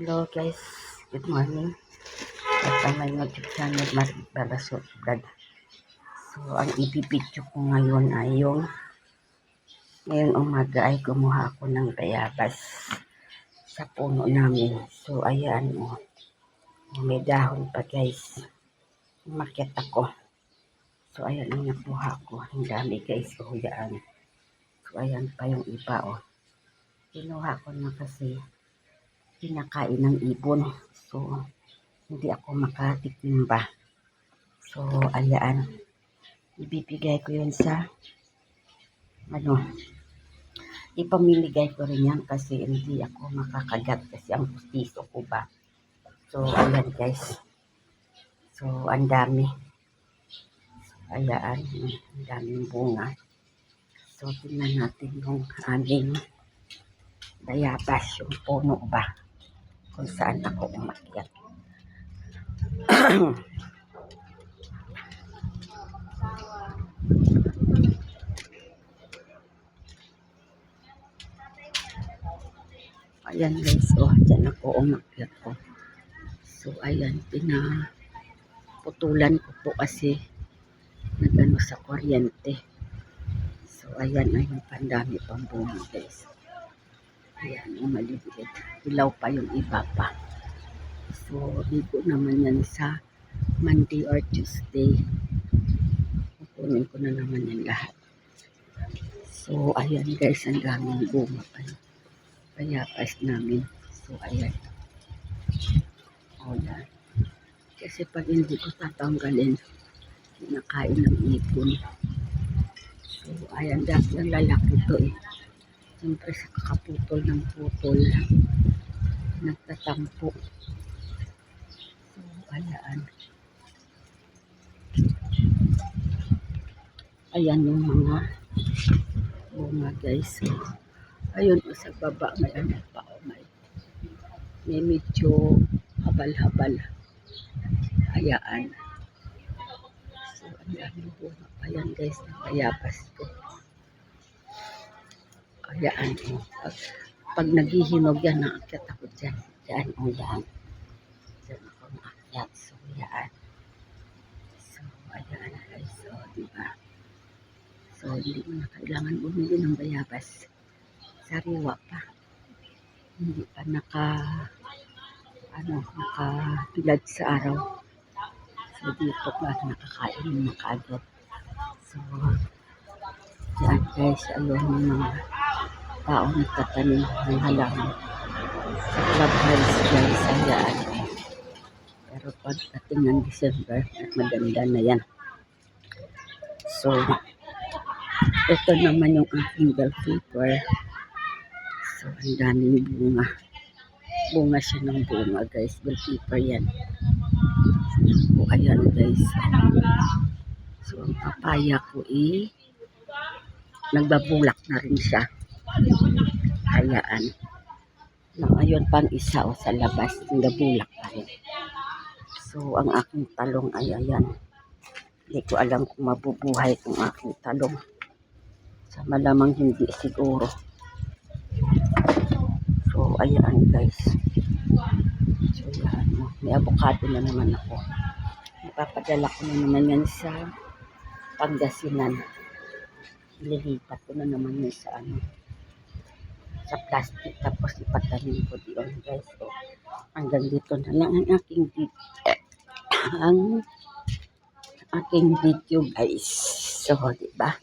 Hello guys, good morning. At my YouTube channel, Mas Balasot Vlog. So, ang ipipicture ko ngayon ay ngayong umaga ay kumuha ako ng bayabas sa puno namin. So, ayan may dahon pa guys. Umakyat ako. So, ayan ang nakuha ko. Ang dami guys, yan. So, ayan pa yung iba Kinuha ko na kasi pinakain ng ibon. So, hindi ako makatikim ba. So, ayan. Ibibigay ko yun sa ipamimigay ko rin yan kasi hindi ako makakagat kasi ang pustiso ko ba. So, ayan guys. So, ang dami. Ayan, ang daming bunga. So, tingnan natin yung aming bayabas, yung puno ba, kung saan ako umakyat. Ayan guys, dyan ako umakyat ko. So, ayan, pinaputulan ko po kasi nagano sa kuryente. So, ayan, pandami pang bunga guys. Ayan, yung maliliit. Ilaw pa yung iba pa. So, ligo naman yan sa Monday or Tuesday. Kukunin ko na naman yan lahat. So, ayan guys, ang daming bunga pa yung bayabas namin. So, ayan. Ayan. Kasi pag hindi ko tatanggalin, kinakain ng ipon. So, ayan, dahil ang lalaki to Siyempre sa kakaputol ng putol, nagtatampo. So, ayan. Ayan yung mga bunga guys. So, ayun sa baba may pa may medyo habal-habal. Ayan. So, ang daming bunga. Ayan guys, bayabas ko. Ayan pag naghihinog yan, naakyat ako dyan. Diyan Diyan ako naakyat. So, ayan. So, ayan guys. So, diba? So, hindi mo na kailangan bumili ng bayabas. Sariwa pa. Hindi pa nakapilad sa araw. So, dito pa nakakain na kaagad. So, diyan guys, ayun yung mga tao nagtatanim ng halaman. Sa clubhouse guys, ayan. Pero pagdating ng December, maganda na yan. So, ito naman yung aking bell pepper. So, ang daming bunga. Bunga siya ng bunga guys. Bell pepper yan. So, ayan guys. So, ang papaya ko nagbabulak na rin siya. Ayan. Ngayon pang isa sa labas. Nagbabulak pa rin. So, ang aking talong ay ayan. Hindi ko alam kung mabubuhay itong aking talong. Sa malamang hindi siguro. So, ayan guys. So, ayan. May avocado na naman ako. Ipapadala ko na naman yan sa Pangasinan. Ililipat ko na naman yan sa sa plastic. Tapos ipatalim ko diyon guys. So, hanggang dito na lang ang aking video guys. So, diba?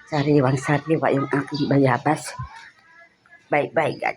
Sariwang sariwa yung aking bayabas. Bye bye God.